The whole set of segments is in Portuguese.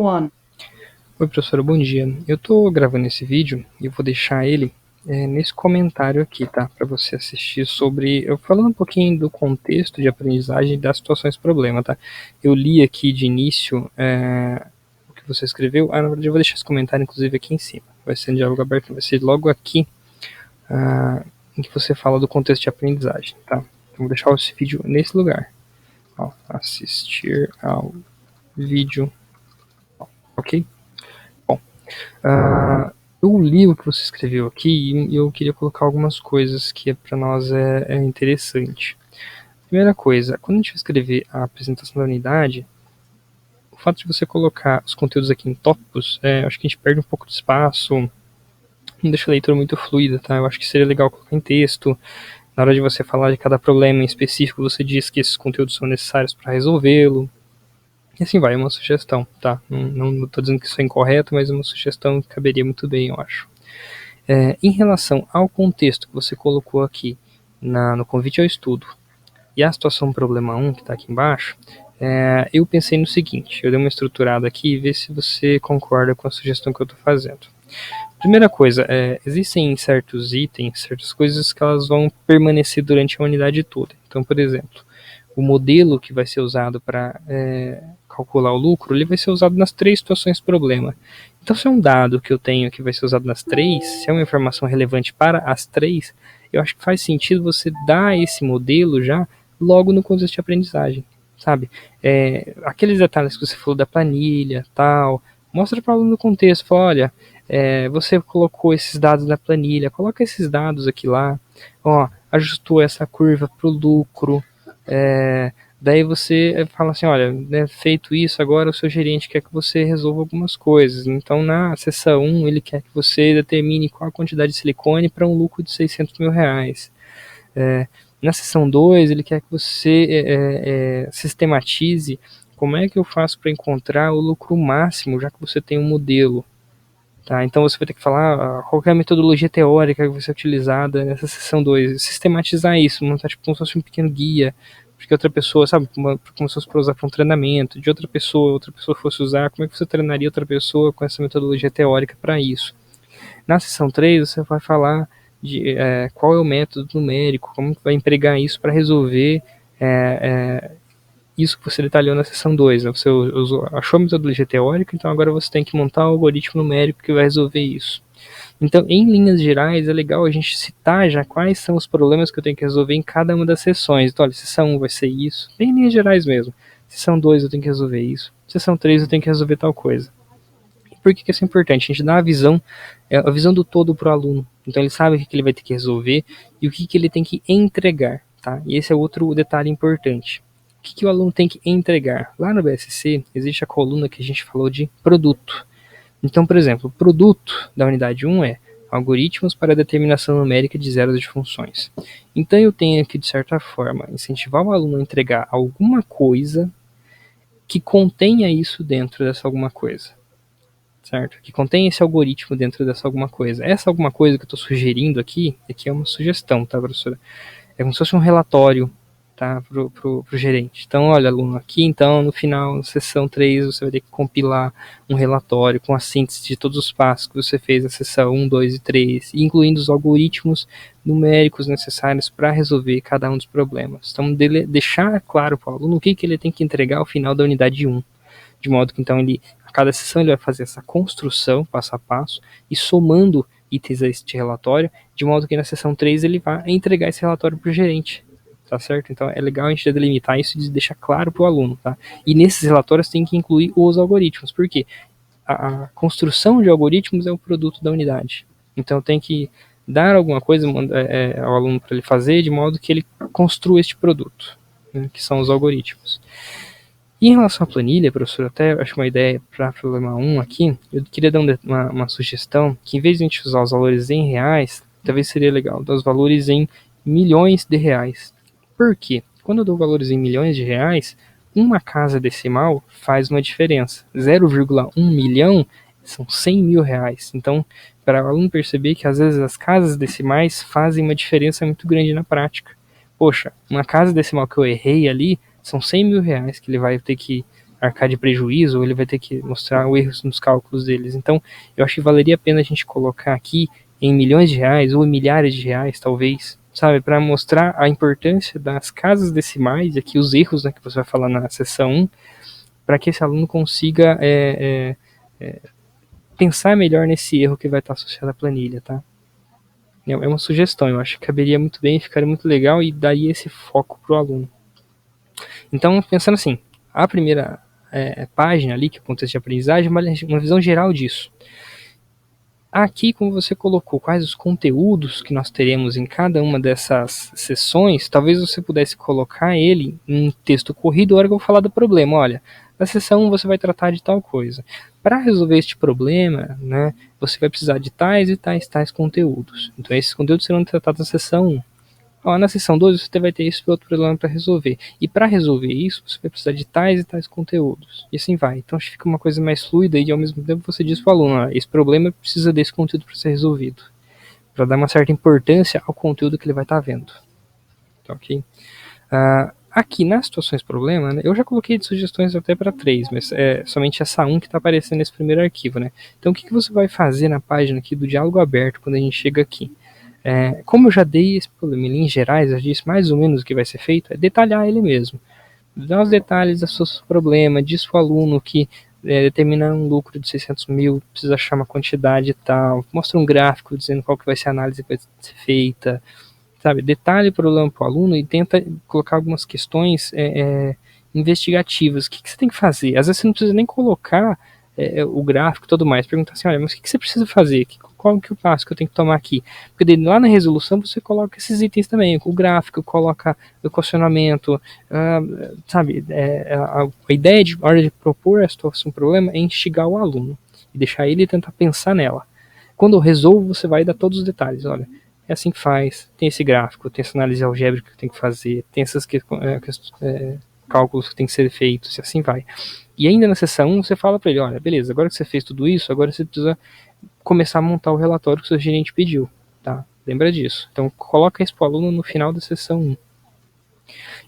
one. Oi, professora, bom dia. Eu tô gravando esse vídeo e eu vou deixar ele nesse comentário aqui, tá? Para você assistir sobre... Eu falando um pouquinho do contexto de aprendizagem das situações problema, tá? Eu li aqui de início o que você escreveu. Na verdade eu vou deixar esse comentário, inclusive, aqui em cima. Vai ser em diálogo aberto, vai ser logo aqui em que você fala do contexto de aprendizagem, tá? Então vou deixar esse vídeo nesse lugar. Ó, assistir ao vídeo, ok? Bom, eu li o que você escreveu aqui e eu queria colocar algumas coisas que para nós é interessante. Primeira coisa, quando a gente vai escrever a apresentação da unidade, o fato de você colocar os conteúdos aqui em tópicos, acho que a gente perde um pouco de espaço, não deixa a leitura muito fluida, tá? Eu acho que seria legal colocar em texto. Na hora de você falar de cada problema em específico, você diz que esses conteúdos são necessários para resolvê-lo. E assim vai, é uma sugestão, tá? Não tô dizendo que isso é incorreto, mas é uma sugestão que caberia muito bem, eu acho. Em relação ao contexto que você colocou aqui no convite ao estudo e a situação problema 1, que está aqui embaixo, eu pensei no seguinte, eu dei uma estruturada aqui e ver se você concorda com a sugestão que eu estou fazendo. Primeira coisa, existem certos itens, certas coisas que elas vão permanecer durante a unidade toda. Então, por exemplo, o modelo que vai ser usado para calcular o lucro, ele vai ser usado nas 3 situações problema. Então, se é um dado que eu tenho que vai ser usado nas 3, se é uma informação relevante para as 3, eu acho que faz sentido você dar esse modelo já logo no contexto de aprendizagem, sabe? Aqueles detalhes que você falou da planilha, tal, mostra para o aluno no contexto, fala, olha, você colocou esses dados na planilha, coloca esses dados aqui lá, ó, ajustou essa curva para o lucro, daí você fala assim, olha, né, feito isso, agora o seu gerente quer que você resolva algumas coisas. Então, na seção 1, ele quer que você determine qual a quantidade de silicone para um lucro de R$600 mil. Na seção 2, ele quer que você sistematize como é que eu faço para encontrar o lucro máximo, já que você tem um modelo. Tá, então você vai ter que falar qual é a metodologia teórica que vai ser utilizada nessa seção 2. Sistematizar isso, montar tipo como se fosse um pequeno guia, porque outra pessoa, sabe, como se fosse para usar para um treinamento, de outra pessoa fosse usar, como é que você treinaria outra pessoa com essa metodologia teórica para isso. Na seção 3, você vai falar de qual é o método numérico, como vai empregar isso para resolver isso que você detalhou na seção 2. Né? Você achou a metodologia teórica, então agora você tem que montar o algoritmo numérico que vai resolver isso. Então, em linhas gerais, é legal a gente citar já quais são os problemas que eu tenho que resolver em cada uma das sessões. Então, olha, sessão 1 vai ser isso, bem em linhas gerais mesmo. Sessão 2 eu tenho que resolver isso. Sessão 3 eu tenho que resolver tal coisa. E por que isso é importante? A gente dá a visão do todo para o aluno. Então, ele sabe o que ele vai ter que resolver e o que ele tem que entregar. Tá? E esse é outro detalhe importante. O que o aluno tem que entregar? Lá no BSC, existe a coluna que a gente falou de produto. Então, por exemplo, o produto da unidade 1 é algoritmos para a determinação numérica de zeros de funções. Então, eu tenho que, de certa forma, incentivar o aluno a entregar alguma coisa que contenha isso dentro dessa alguma coisa. Certo? Que contém esse algoritmo dentro dessa alguma coisa. Essa alguma coisa que eu estou sugerindo aqui é uma sugestão, tá, professora? É como se fosse um relatório, tá, pro gerente. Então, olha, aluno, aqui então, no final, na sessão 3, você vai ter que compilar um relatório com a síntese de todos os passos que você fez na sessão 1, 2 e 3, incluindo os algoritmos numéricos necessários para resolver cada um dos problemas. Então, deixar claro para o aluno o que ele tem que entregar ao final da unidade 1. De modo que, então, a cada sessão ele vai fazer essa construção, passo a passo, e somando itens a este relatório, de modo que na sessão 3 ele vai entregar esse relatório para o gerente, tá certo? Então é legal a gente delimitar isso e deixar claro para o aluno, tá? E nesses relatórios tem que incluir os algoritmos, porque a construção de algoritmos é o produto da unidade. Então tem que dar alguma coisa ao aluno para ele fazer, de modo que ele construa este produto, né, que são os algoritmos. E em relação à planilha, professor, até acho uma ideia para problema 1 aqui, eu queria dar uma sugestão, que em vez de a gente usar os valores em reais, talvez seria legal dar os valores em milhões de reais. Por quê? Quando eu dou valores em milhões de reais, uma casa decimal faz uma diferença. 0,1 milhão são 100 mil reais. Então, para o aluno perceber que às vezes as casas decimais fazem uma diferença muito grande na prática. Poxa, uma casa decimal que eu errei ali, são 100 mil reais que ele vai ter que arcar de prejuízo, ou ele vai ter que mostrar erros nos cálculos deles. Então, eu acho que valeria a pena a gente colocar aqui em milhões de reais, ou em milhares de reais, talvez, sabe, para mostrar a importância das casas decimais, e aqui os erros, né, que você vai falar na seção 1, para que esse aluno consiga pensar melhor nesse erro que vai estar associado à planilha, tá? É uma sugestão, eu acho que caberia muito bem, ficaria muito legal e daria esse foco para o aluno. Então, pensando assim, a primeira página ali, que é o contexto de aprendizagem, uma visão geral disso. Aqui, como você colocou quais os conteúdos que nós teremos em cada uma dessas sessões, talvez você pudesse colocar ele em texto corrido, a hora que eu vou falar do problema. Olha, na sessão 1 você vai tratar de tal coisa. Para resolver este problema, né, você vai precisar de tais e tais conteúdos. Então, esses conteúdos serão tratados na sessão 1. Na seção 2 você vai ter esse outro problema para resolver. E para resolver isso, você vai precisar de tais e tais conteúdos. E assim vai. Então fica uma coisa mais fluida e ao mesmo tempo você diz para o aluno, esse problema precisa desse conteúdo para ser resolvido. Para dar uma certa importância ao conteúdo que ele vai estar vendo. Tá, ok? Aqui nas situações problema, né, eu já coloquei de sugestões até para 3, mas é somente essa 1 que está aparecendo nesse primeiro arquivo. Né? Então o que você vai fazer na página aqui do diálogo aberto quando a gente chega aqui? Como eu já dei esse problema em linhas gerais, eu disse mais ou menos o que vai ser feito, é detalhar ele mesmo. Dar os detalhes do seu problema, diz para o aluno que determinar um lucro de 600 mil, precisa achar uma quantidade e tal, mostra um gráfico dizendo qual que vai ser a análise que vai ser feita, sabe? Detalhe o problema para o aluno e tenta colocar algumas questões investigativas. O que você tem que fazer? Às vezes você não precisa nem colocar o gráfico e tudo mais, perguntar assim, olha, mas o que você precisa fazer? Qual que é o passo que eu tenho que tomar aqui? Porque lá na resolução você coloca esses itens também, o gráfico, coloca o equacionamento, sabe? A ideia de hora de propor a situação, um problema, é instigar o aluno e deixar ele tentar pensar nela. Quando eu resolvo, você vai dar todos os detalhes, olha, é assim que faz, tem esse gráfico, tem essa análise algébrica que tem que fazer, tem esses cálculos que tem que ser feitos, e assim vai. E ainda na seção 1 você fala para ele, olha, beleza, agora que você fez tudo isso, agora você precisa começar a montar o relatório que o seu gerente pediu, tá? Lembra disso. Então coloca isso para o aluno no final da seção 1.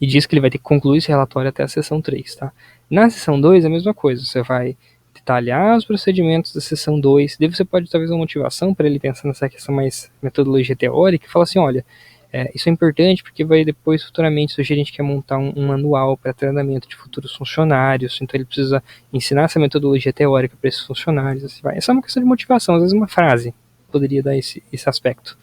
E diz que ele vai ter que concluir esse relatório até a seção 3, tá? Na seção 2 é a mesma coisa, você vai detalhar os procedimentos da seção 2, daí você pode talvez uma motivação para ele pensar nessa questão mais metodologia teórica, e falar assim, olha, isso é importante porque vai depois futuramente o gerente quer montar um manual para treinamento de futuros funcionários, então ele precisa ensinar essa metodologia teórica para esses funcionários, assim vai. Essa é uma questão de motivação, às vezes uma frase poderia dar esse aspecto.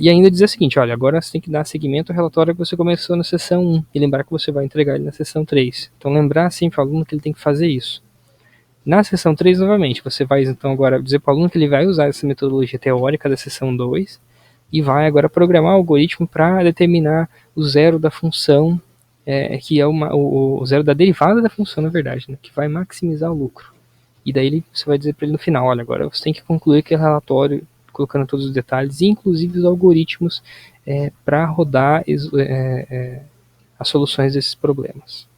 E ainda dizer o seguinte, olha, agora você tem que dar seguimento ao relatório que você começou na seção 1 e lembrar que você vai entregar ele na seção 3. Então lembrar sim para o aluno que ele tem que fazer isso. Na seção 3, novamente, você vai então agora dizer para o aluno que ele vai usar essa metodologia teórica da seção 2 e vai agora programar o algoritmo para determinar o zero da função, que é o zero da derivada da função, na verdade, né, que vai maximizar o lucro. E daí você vai dizer para ele no final, olha, agora você tem que concluir aquele relatório colocando todos os detalhes, inclusive os algoritmos para rodar as soluções desses problemas.